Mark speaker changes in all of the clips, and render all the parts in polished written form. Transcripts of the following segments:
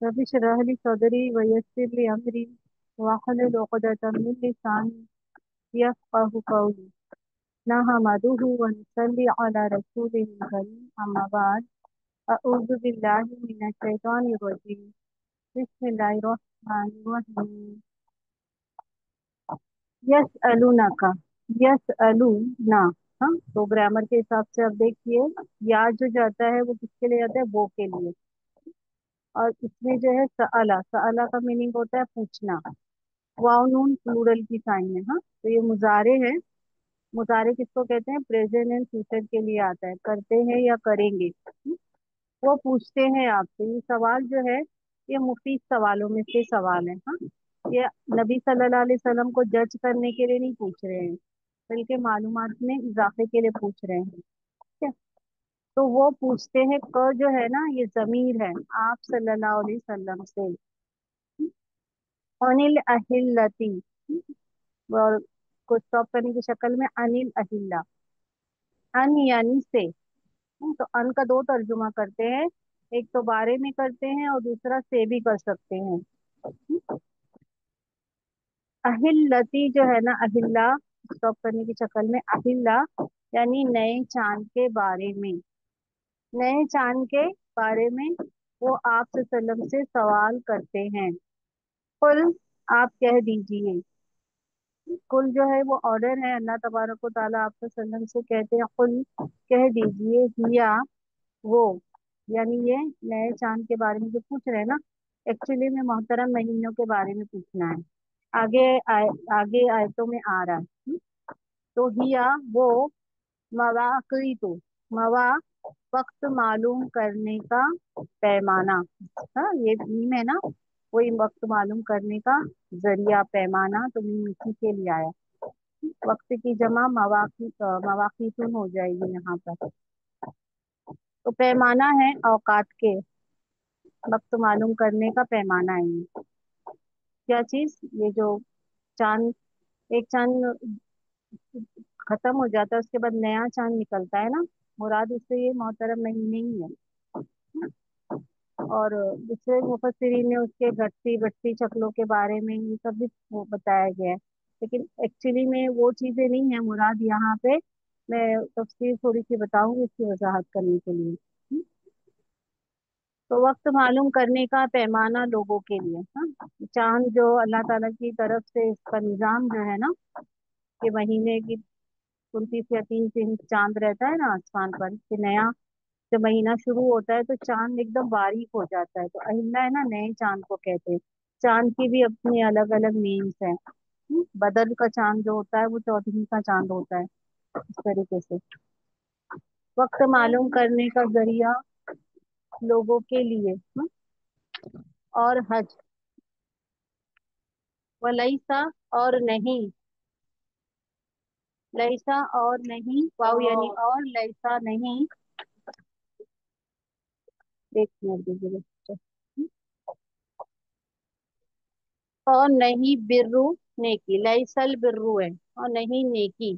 Speaker 1: रब इशरह ली सदरी वयस्सिर ली अमरी वाहलुल उक़दतम मिन लिसानी यफ़क़हू क़ौली नहमदुहु व नुसल्ली अला रसूलिहिल करीम अम्मा बाद अऊज़ु बिल्लाहि मिनश शैतानिर रजीम बिस्मिल्लाहिर रहमानिर रहीम यसअलूनका यसअलूना। हाँ, तो ग्रामर के हिसाब से अब देखिए, या जो जाता है वो किसके लिए जाता है, वो के लिए। और इसमें जो है सअला, सअला का मीनिंग होता है पूछना। वाव नून प्लूरल की साइन है। हाँ, तो ये मुजारे है। मुजारे किसको कहते हैं, प्रेजेंट एंड फ्यूचर के लिए आता है, करते हैं या करेंगे। वो पूछते हैं आपसे, ये सवाल जो है ये मुफीद सवालों में से सवाल है। हाँ, ये नबी सल्लल्लाहु अलैहि वसल्लम को जज करने के लिए नहीं पूछ रहे हैं, बल्कि मालूमात में इजाफे के लिए पूछ रहे हैं। ठीक है, तो वो पूछते हैं, क जो है ना ये जमीर है आप सल्लल्लाहु अलैहि वसल्लम से। अनिल अहिल्लती, और को स्टॉप करने की शक्ल में अनिल अहिल्ला। अन यानी से। तो अन का दो तर्जुमा करते हैं, एक तो बारे में करते हैं और दूसरा से भी कर सकते हैं। अहिल्लती जो है ना, अहिल्ला स्टॉप करने की शक्ल में अहिल्ला, यानी नए चांद के बारे में। नए चांद के बारे में वो आप सल्लम से सवाल करते हैं। कुल, आप कह दीजिए। कुल जो है वो ऑर्डर है, अल्लाह तबारक व ताला आप सल्लम से कहते हैं कुल, कह दीजिए, हिया वो, यानी ये नए चांद के बारे में जो पूछ रहे हैं ना, एक्चुअली में मोहतरम महीनों के बारे में पूछना है। आगे आगे आयतों में आ रहा है। तो हिया वो, मवाक़ीतु, मवा वक्त मालूम करने का पैमाना। हाँ, ये मीम है ना, वही वक्त मालूम करने का जरिया, पैमाना, तो मीम इसी के लिए आया। वक्त की जमा मवाक़ीतुन हो जाएगी यहाँ पर। तो पैमाना है औकात के, वक्त मालूम करने का पैमाना है ये। क्या चीज, ये जो चांद, एक चांद खत्म हो जाता है उसके बाद नया चांद निकलता है ना, मुराद इससे ये मोहतरम महीने ही है। और दूसरे मुफस्सिरीन ने उसके घटती बढ़ती शक्लों के बारे में ये सब भी वो बताया गया है, लेकिन एक्चुअली में वो चीजें नहीं है मुराद यहाँ पे। मैं तफसीर थोड़ी सी बताऊंगी इसकी वजाहत करने के लिए। तो वक्त मालूम करने का पैमाना लोगों के लिए। हाँ, चांद जो अल्लाह ताला की तरफ से इसका निजाम जो है ना, कि महीने की 29 या 30 दिन चांद रहता है ना आसमान पर, कि नया जब महीना शुरू होता है तो चांद एकदम बारीक हो जाता है, तो अहिल्ला है ना, नए चांद को कहते हैं। चांद की भी अपनी अलग अलग नेम्स हैं। बदर का चांद जो होता है वो 14वीं का चांद होता है, इस तरीके से। वक्त मालूम करने का जरिया लोगों के लिए। और हज, वलैसा, और नहीं, लैसा और नहीं, वाव यानी और, लैसा नहीं। एक मिनट दीजिए बच्चे। और नहीं बिर्रु, नेकी, लैसल बिर्रु है, और नहीं नेकी।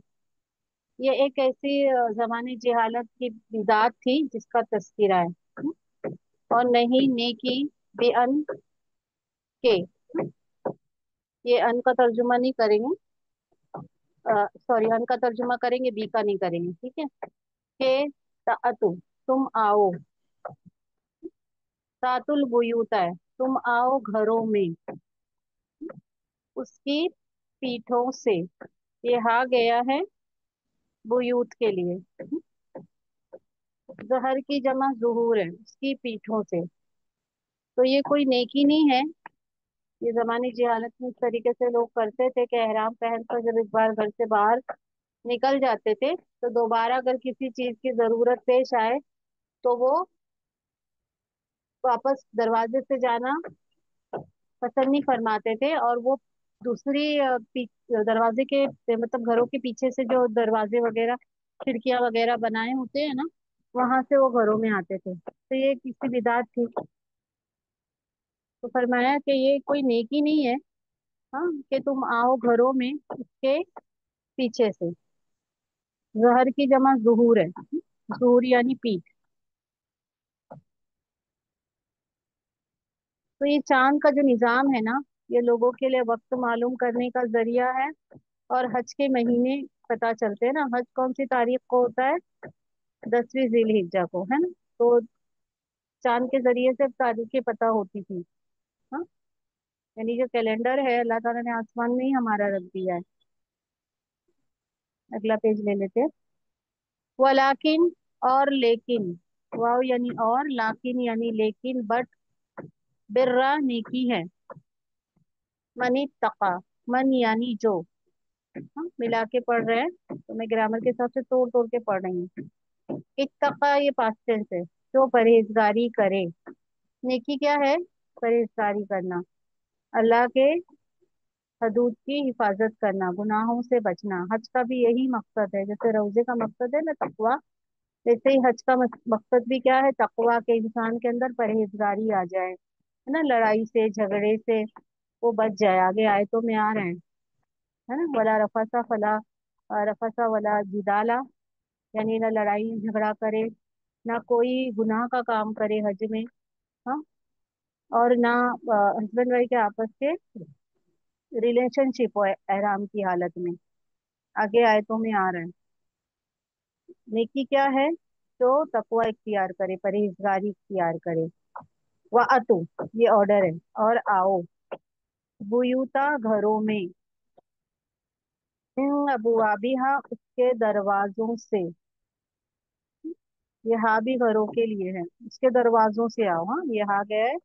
Speaker 1: ये एक ऐसी जमाने जहालत की बिदात थी जिसका तस्करा है। और नहीं नेकी, बेअन के, ये अन का तर्जुमा नहीं करेंगे, सॉरी, अन का तर्जुमा करेंगे, बी का नहीं करेंगे, ठीक है। के तातु, तुम आओ। तातुल बुयूता है, तुम आओ घरों में। उसकी पीठों से, ये हा गया है बुयूत के लिए। जहर की जमा जुहूर है, उसकी पीठों से। तो ये कोई नेकी नहीं है। ये जमाने जहालत में इस तरीके से लोग करते थे कि एहराम पहन कर जब एक बार घर से बाहर निकल जाते थे, तो दोबारा अगर किसी चीज की जरूरत पेश आए तो वो वापस दरवाजे से जाना पसंद नहीं फरमाते थे, और वो दूसरी दरवाजे के, मतलब घरों के पीछे से जो दरवाजे वगैरह, खिड़कियां वगैरह बनाए होते हैं ना, वहां से वो घरों में आते थे। तो ये किसी बिदात थी। तो फरमाया कि ये कोई नेकी नहीं है, हाँ, कि तुम आओ घरों में उसके पीछे से। जहर की जमा जुहूर है, जुहूर यानी पीठ। तो ये चांद का जो निजाम है ना, ये लोगों के लिए वक्त मालूम करने का जरिया है। और हज के महीने पता चलते हैं ना, हज कौन सी तारीख को होता है? 10वीं जिलहिज्जा को, है ना। तो चांद के जरिए से तारीखें पता होती थी। हाँ, यानी जो कैलेंडर है अल्लाह ताला ने आसमान में ही हमारा रख दिया है। अगला पेज ले लेते हैं। वलाकिन, और लेकिन, वाव यानी और, लाकिन यानी लेकिन, बट, बिर्रा नेकी है, मनी तका, मन यानी जो। हाँ, मिला के पढ़ रहे हैं तो मैं ग्रामर के हिसाब से तोड़ तोड़ के पढ़ रही हूँ। इत्तका ये पास्ट टेंस है, जो परहेजगारी करे। नेकी क्या है? परहेजगारी करना, अल्लाह के हदूद की हिफाजत करना, गुनाहों से बचना। हज का भी यही मकसद है, जैसे रोजे का मकसद है ना तकवा, वैसे ही हज का मकसद भी क्या है? तकवा के, इंसान के अंदर परहेजगारी आ जाए, है ना, लड़ाई से झगड़े से वो बच जाए। आगे आयतों में आ रहे हैं, है ना, वला रफसा फला, रफसा वला जिदाला, यानी ना लड़ाई झगड़ा करे, ना कोई गुनाह का काम करे हज में। हाँ, और ना हस्बैंड वाइफ के आपस के रिलेशनशिप हो एहराम की हालत में। आगे आयतों में आ रहा है। नेकी क्या है? जो तकवा इख्तियार करे, परहेजगारी इख्तियार करे। व अतु, ये ऑर्डर है, और आओ, बुयूता घरों में, इन अबुआबिहा उसके दरवाजों से, ये हा भी घरों के लिए है, उसके दरवाजों से आओ। हाँ, ये हा गया है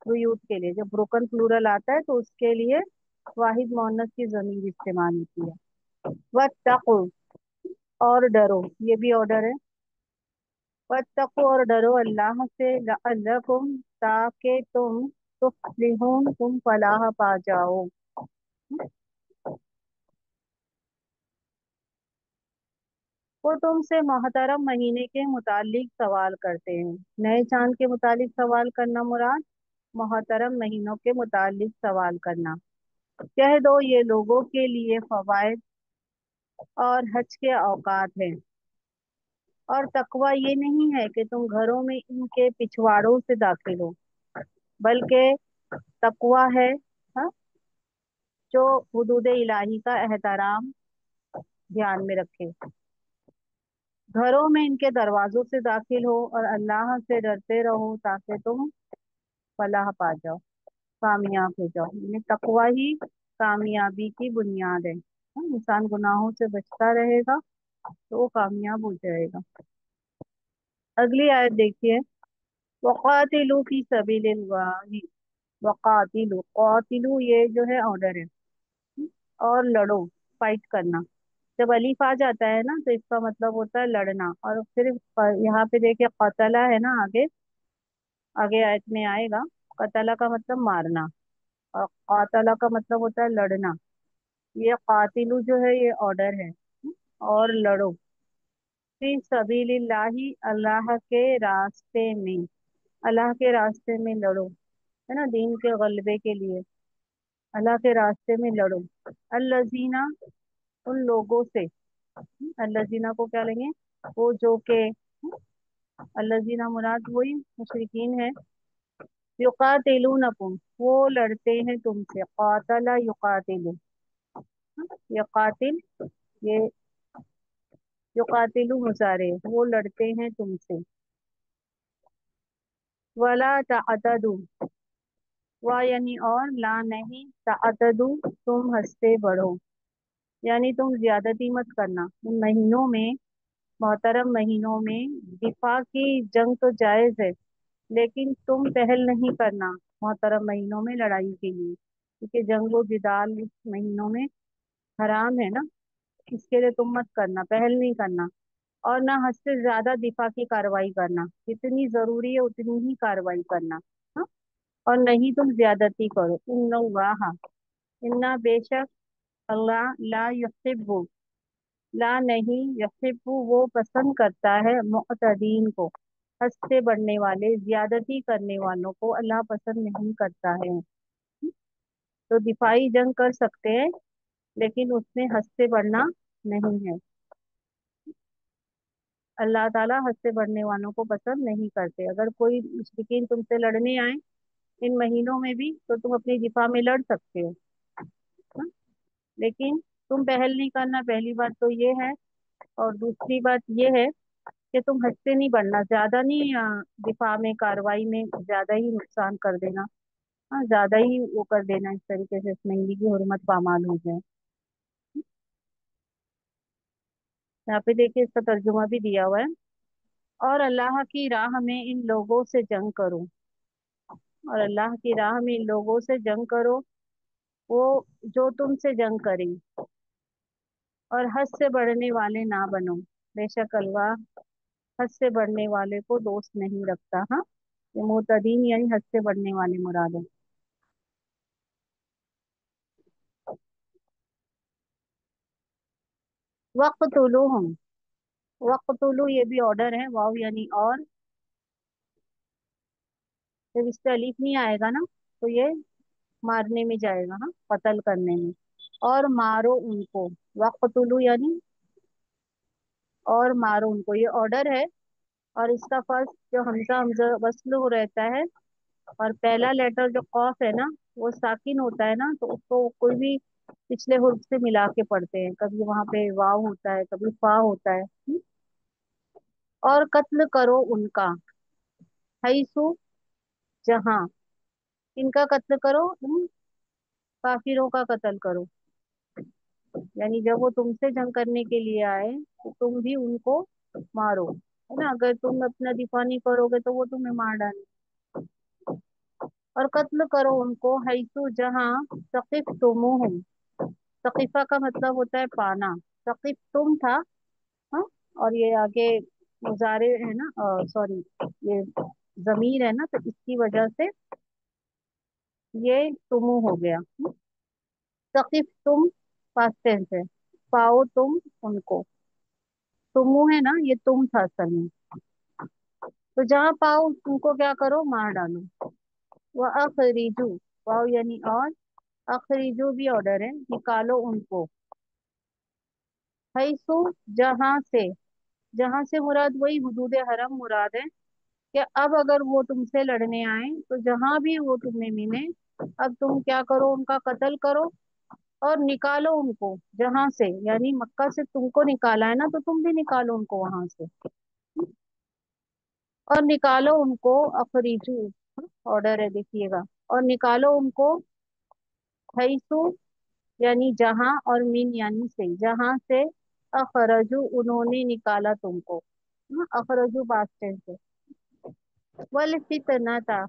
Speaker 1: बुयूत के लिए, जब ब्रोकन प्लूरल आता है तो उसके लिए वाहिद मोहन्नस की जमीर इस्तेमाल होती है। वत्तकु, और डरो, ये भी ऑर्डर है। वत्तकु, और डरो अल्लाह से, लअल्लकुम, ताकि तुम, तुफ्लिहून, तुम फलाह पा जाओ। वो तुमसे मोहतरम महीने के मुतालिक सवाल करते हैं। नए चांद के मुतालिक सवाल करना मुराद, मोहतरम महीनों के मुतालिक सवाल करना। कह दो ये लोगों के लिए फवायद और हज के औकात हैं। और तकवा ये नहीं है कि तुम घरों में इनके पिछवाड़ों से दाखिल हो, बल्कि तकवा है, हाँ, जो हुदूद इलाही का एहतराम ध्यान में रखे। घरों में इनके दरवाजों से दाखिल हो और अल्लाह से डरते रहो, ताकि तुम फलाह पा जाओ, कामयाब हो जाओ। यानी तकवा ही कामयाबी की बुनियाद है। हाँ, इंसान गुनाहों से बचता रहेगा तो वो कामयाब हो जाएगा। अगली आयत देखिए। वक़ातिलू फी सबीलिल्लाहि, वक़ातिलू, क़ातिलू ये जो है ऑर्डर है। और लड़ो, फाइट करना। जब अलीफ आ जाता है ना तो इसका मतलब होता है लड़ना। और फिर यहाँ पे देखिए कतला है ना, आगे आगे आयत में आएगा। कतला का मतलब मारना, और कातला का मतलब होता है लड़ना। ये कातिलू जो है ये ऑर्डर है। और लड़ो, फी सबीलिल्लाहि, अल्लाह के रास्ते में, अल्लाह के रास्ते में लड़ो, है ना, दीन के गलबे के लिए अल्लाह के रास्ते में लड़ो। अल्लजीना, उन लोगों से, अल्लजीना को क्या लेंगे? वो जो के, अल्लजीना मुराद वही मुशरिकीन है। युकातिलूनकुम, वो लड़ते हैं तुमसे। कातला युकातिलु, ये कातिल, ये युकातिलु मुजारे, वो लड़ते हैं तुमसे। वला तअतदु, वा यानी और, ला नहीं, तअतदु तुम हंसते बढ़ो, यानी तुम ज्यादती मत करना उन महीनों में, मोहतरम महीनों में। दिफा की जंग तो जायज है, लेकिन तुम पहल नहीं करना मोहतरम महीनों में लड़ाई के लिए, क्योंकि जंग व जिदाल इस महीनों में हराम है ना। इसके लिए तुम मत करना, पहल नहीं करना। और ना हद से ज्यादा दिफा की कार्रवाई करना, जितनी जरूरी है उतनी ही कार्रवाई करना। हाँ? और नहीं तुम ज्यादती करो। इन्नल्लाह, इन्ना बेशक, अल्लाह, ला युहिब्बु, ला नहीं, युहिब्बु वो पसंद करता है, मुअतदीन को, हद से बढ़ने वाले, ज्यादती करने वालों को अल्लाह पसंद नहीं करता है। तो दिफाई जंग कर सकते हैं, लेकिन उसमें हद से बढ़ना नहीं है। अल्लाह ताला हद से बढ़ने वालों को पसंद नहीं करते। अगर कोई मुश्रिकीन तुमसे लड़ने आए इन महीनों में भी तो तुम अपनी दिफा में लड़ सकते हो। हाँ? लेकिन तुम पहल नहीं करना, पहली बात तो ये है। और दूसरी बात ये है कि तुम हद से नहीं बढ़ना, ज्यादा नहीं दिफा में कार्रवाई में ज्यादा ही नुकसान कर देना। हाँ, ज्यादा ही वो कर देना इस तरीके से इस महीने की हुर्मत पामाल हो जाए। यहाँ पे देखिए इसका तर्जुमा भी दिया हुआ है। और अल्लाह की राह में इन लोगों से जंग करो, और अल्लाह की राह में इन लोगों से जंग करो, वो जो तुमसे जंग करें। और हद से बढ़ने वाले ना बनो, बेशक अल्लाह हद से बढ़ने वाले को दोस्त नहीं रखता। हाँ, ये मोतदीन यानी हद से बढ़ने वाले मुराद है। वक़्तुलूहुम, वक़्तुलू ये भी ऑर्डर है, वाव यानी और, जब इस पे अलीफ नहीं आएगा ना तो ये मारने में जाएगा, हाँ, कत्ल करने में। और मारो उनको, वक़्तुलू यानी और मारो उनको, ये ऑर्डर है। और इसका फर्स्ट जो हमजा हमजा वस्ल हो रहता है, और पहला लेटर जो कॉफ है ना वो साकिन होता है ना, तो उसको कोई भी पिछले हुर्फ से मिला के पढ़ते हैं, कभी वहां पे वाव होता है, कभी फा होता है। और कत्ल करो उनका, हैसु जहां, इनका कत्ल करो, इन काफिरों का कत्ल करो। यानी जब वो तुमसे जंग करने के लिए आए तो तुम भी उनको मारो, है ना। अगर तुम अपना दिफा नहीं करोगे तो वो तुम्हें मार डालेंगे। और कत्ल करो उनको हैसु जहां सकिफ्तुमूहुम, सकीफा का मतलब होता है पाना, सकीफ तुम था। हाँ, और ये आगे मुजारे है ना, सॉरी, ये जमीर है ना, तो इसकी वजह से ये तुमु हो गया। सकीफ तुम पास्ट टेंस है, पाओ तुम उनको, तुमु है ना, ये तुम था असल में। तो जहाँ पाओ उनको क्या करो, मार डालो। वह अखरीजू, वाओ यानी और, अखरीजू भी ऑर्डर है, निकालो उनको। हैसु जहां से, जहां से मुराद वही हुदूद हरम मुराद है, कि अब अगर वो तुमसे लड़ने आए तो जहां भी वो तुम्हें मिले, अब तुम क्या करो, उनका कत्ल करो और निकालो उनको जहां से, यानी मक्का से तुमको निकाला है ना, तो तुम भी निकालो उनको वहां से। और निकालो उनको, अखरीजू ऑर्डर है देखिएगा, और निकालो उनको, हैसु यानी जहां, और मिन यानी से, जहां से अखरजू उन्होंने निकाला तुमको। अखरजू पास्ट टेंस है। वल फितना था,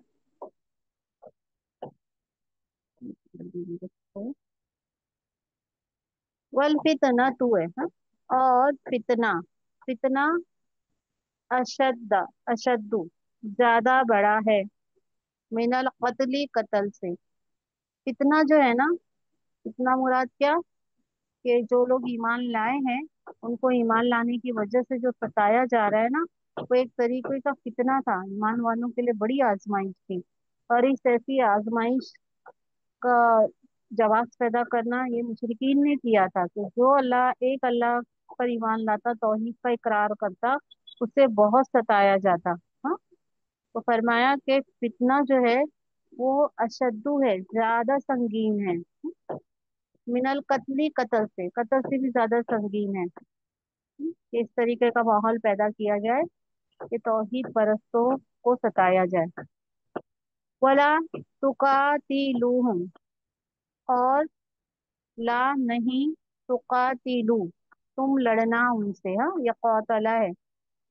Speaker 1: वल फितना तू है, हाँ। और फितना, फितना अशद, अशद्दु ज्यादा बड़ा है, मिनल कत्ली कत्ल से। फितना जो है ना, इतना मुराद क्या, कि जो लोग ईमान लाए हैं उनको ईमान लाने की वजह से जो सताया जा रहा है ना, वो एक तरीके का फितना था, ईमान वालों के लिए बड़ी आजमाइश थी। और इस ऐसी आजमाइश का जवाब पैदा करना ये मुशरिकीन ने किया था, कि जो अल्लाह, एक अल्लाह पर ईमान लाता, तौहीद का इकरार करता, उसे बहुत सताया जाता। हाँ, तो फरमाया कि फितना जो है वो अशद्दु है, ज्यादा संगीन है, मिनल कत्ली कत्ल से, कत्ल से भी ज्यादा संगीन है। कि इस तरीके का माहौल पैदा किया जाए कि तौहीद परस्तों को सताया जाए। वला तुकातिलूहुम, और ला नहीं, तुकातिलू तुम लड़ना उनसे। हाँ, ये कौतला है,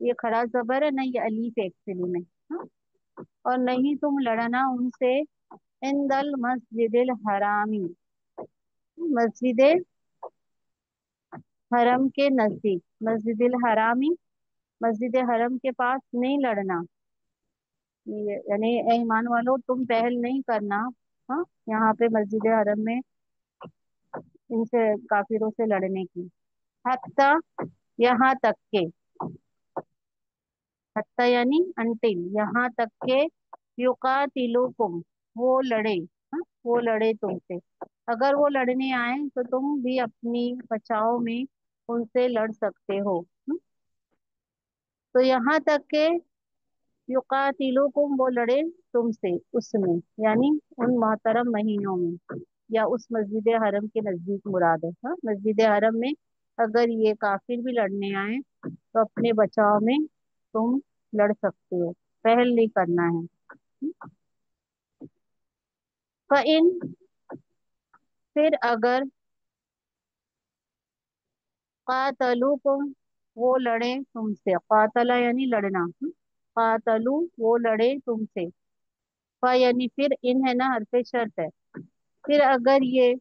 Speaker 1: ये खड़ा जबर है ना, ये अलीफ है एक्चुअली में। हाँ, और नहीं तुम लड़ना उनसे, इंदल मस्जिदिल हरामी, मस्जिद हरम के नजदीक, मस्जिदिल हरामी, मस्जिद हरम के पास नहीं लड़ना। यानी ए ईमान वालों तुम पहल नहीं करना, हाँ, यहाँ पे मस्जिद हरम में इनसे, काफिरों से लड़ने की। हत्ता यहाँ तक के, हत्ता यानी अंटिल, यहाँ तक के, युकातिलुकुम वो लड़े, हाँ, वो लड़े तुमसे। अगर वो लड़ने आए तो तुम भी अपनी बचाव में उनसे लड़ सकते हो। तो यहाँ तक के युकातिलुकुम वो लड़े तुमसे उसमें, यानी उन मोहतरम महीनों में, या उस मस्जिद हरम के नजदीक मुराद है। हाँ, मस्जिद हरम में अगर ये काफिर भी लड़ने आए तो अपने बचाव में तुम लड़ सकते हो, पहल नहीं करना है। इन फिर अगर कातलुकुम वो लड़े तुमसे, कातला यानी लड़ना, कातलू वो लड़े तुमसे, यानी फिर इन है ना हरफ शर्त है। फिर अगर ये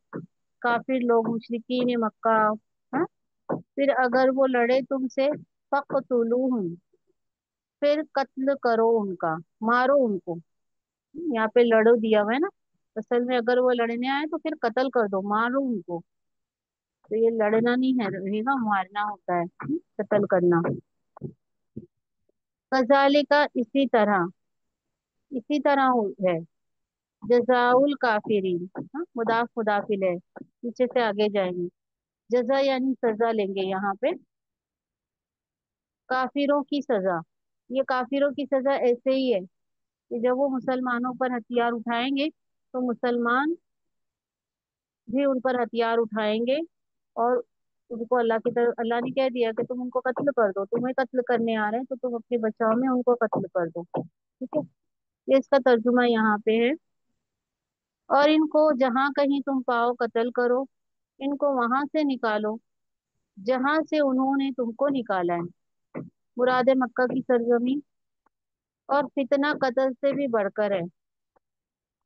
Speaker 1: काफिर लोग मुशरिकीन मक्का, हाँ, फिर अगर वो लड़े तुमसे फक़तुलूहुम, फिर कत्ल करो उनका, मारो उनको। यहाँ पे लड़ो दिया हुआ है ना, असल में अगर वो लड़ने आए तो फिर कत्ल कर दो, मारो उनको। तो ये लड़ना नहीं है, रहेगा मारना होता है, कत्ल करना। कजालिका इसी तरह है जजाउल काफिरीन। हाँ, मुदाफ मुदाफिल है, पीछे से आगे जाएंगे। जजा यानी सजा लेंगे यहाँ पे, काफिरों की सजा। ये काफिरों की सजा ऐसे ही है कि जब वो मुसलमानों पर हथियार उठाएंगे तो मुसलमान भी उन पर हथियार उठाएंगे, और उनको अल्लाह की तरफ, अल्लाह ने कह दिया कि तुम उनको कत्ल कर दो, तुम्हें कत्ल करने आ रहे हैं तो तुम अपने बचाव में उनको कत्ल कर दो। ठीक है, ये इसका तर्जुमा यहाँ पे है। और इनको जहां कहीं तुम पाओ कत्ल करो, इनको वहां से निकालो जहां से उन्होंने तुमको निकाला है। मुराद मक्का की सरजमी, और फितना कत्ल से भी बढ़कर है।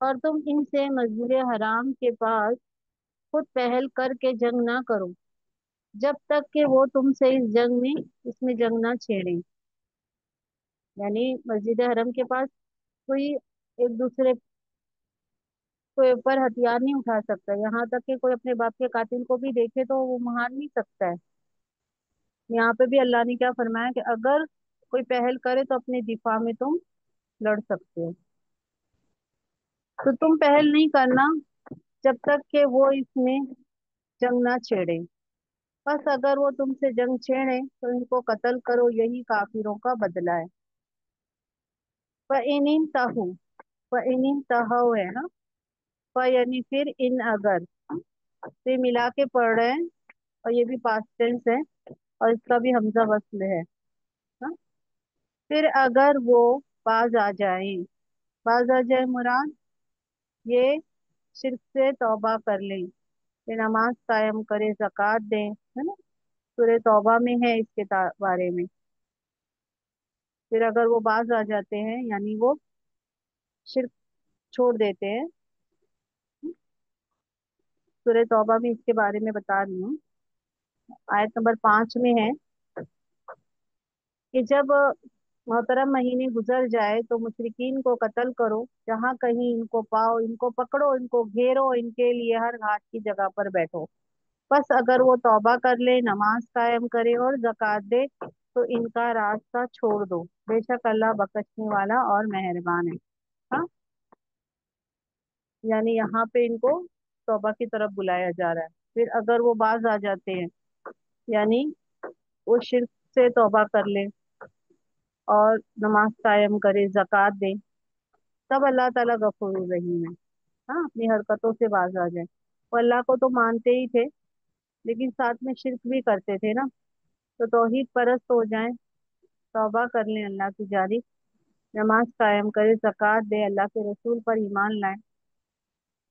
Speaker 1: और तुम इनसे मस्जिद हराम के पास खुद पहल करके जंग ना करो जब तक कि वो तुमसे इसमें जंग ना छेड़े। यानी मस्जिद हरम के पास कोई एक दूसरे के ऊपर हथियार नहीं उठा सकता, यहाँ तक कि कोई अपने बाप के कातिल को भी देखे तो वो मार नहीं सकता है। यहाँ पे भी अल्लाह ने क्या फरमाया कि अगर कोई पहल करे तो अपने दिफा में तुम लड़ सकते हो। तो तुम पहल नहीं करना जब तक कि वो इसमें जंग ना छेड़े। बस अगर वो तुमसे जंग छेड़े तो इनको कत्ल करो, यही काफिरों का बदला है। फ़इन ताहू, फ़इन ताहू है ना, यानी फिर इन अगर से मिला के पढ़ रहे हैं, और ये भी पास्ट टेंस है, और इसका भी हमजा वस्ल है। हाँ? फिर अगर वो बाज आ जाए, बाज आ जाए मुराद ये शिर्क से तौबा कर ले, ये नमाज कायम करे, ज़कात दे, है ना, सूरह तौबा में है इसके बारे में। फिर अगर वो बाज आ जाते हैं यानी वो शिर्क छोड़ देते हैं, सूरह तौबा में इसके बारे में बता रही हूँ, आयत नंबर 5 में है कि जब मोहतरम महीने गुजर जाए तो मुशरिकीन को कत्ल करो, जहां कहीं इनको पाओ, इनको पकड़ो, इनको घेरो, इनके लिए हर घाट की जगह पर बैठो। बस अगर वो तौबा कर ले, नमाज कायम करे और जक़ात दे तो इनका रास्ता छोड़ दो, बेशक अल्लाह बख्शने वाला और मेहरबान है। हाँ, यानी यहाँ पे इनको तौबा की तरफ बुलाया जा रहा है। फिर अगर वो बाज आ जाते हैं, यानी वो शिर्क से तौबा कर ले और नमाज कायम करे, जक़ात दे, तब अल्लाह ताला गफूर रहीम है। हाँ, अपनी हरकतों से बाज आ जाए। वो अल्लाह को तो मानते ही थे लेकिन साथ में शिर्क भी करते थे ना, तो तौहीद परस्त हो जाएं, तौबा कर लें अल्लाह की जारी, नमाज कायम करे, ज़कात दे, अल्लाह के रसूल पर ईमान लाए,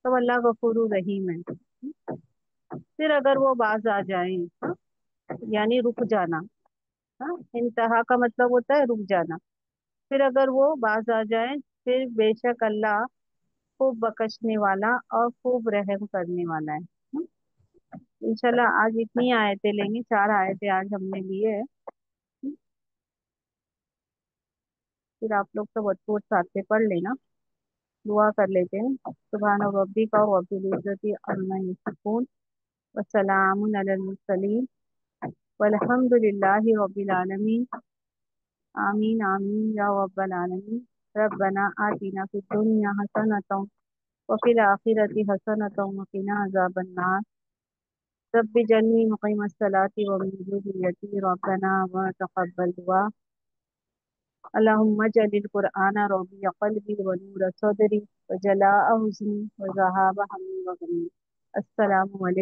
Speaker 1: तब अल्लाह गफूर रहीम है। फिर अगर वो बाज आ जाएं, हाँ, यानी रुक जाना। हाँ, इंतहा का मतलब होता है रुक जाना। फिर अगर वो बाज आ जाए फिर बेशक अल्लाह खूब बख्शने वाला और खूब रहम करने वाला है। इंशाल्लाह आज इतनी आयतें लेंगे, 4 आयतें आज हमने लिए है। फिर आप लोग सब वतूर साथ से पढ़ लेना, दुआ कर लेते हैं। सुभान रब्बिका रब्बिल इज्जति अम्मा यसिफून व सलामुन अलल मुरसलीन वल्हम्दुलिल्लाहि रब्बिल आलमीन। आमीन आमीन या रब्बल आलमीन। रब्बना आतिना फिद दुनिया हसनतम व फिल आखिरति हसनतम व किना अज़ाबन नार। रब्बि जन्नी मुक़ीमस सलाति व मिन ज़ुर्रिय्यति रब्बना व तक़ब्बल दुआ। अल्लाहुम्मा जलिल कुरआन रबीअ क़ल्बी व नूर सदरी व जलाअ हुज़्नी व ज़हाब हम्मी व गम्मी। अस्सलामु अलैकुम।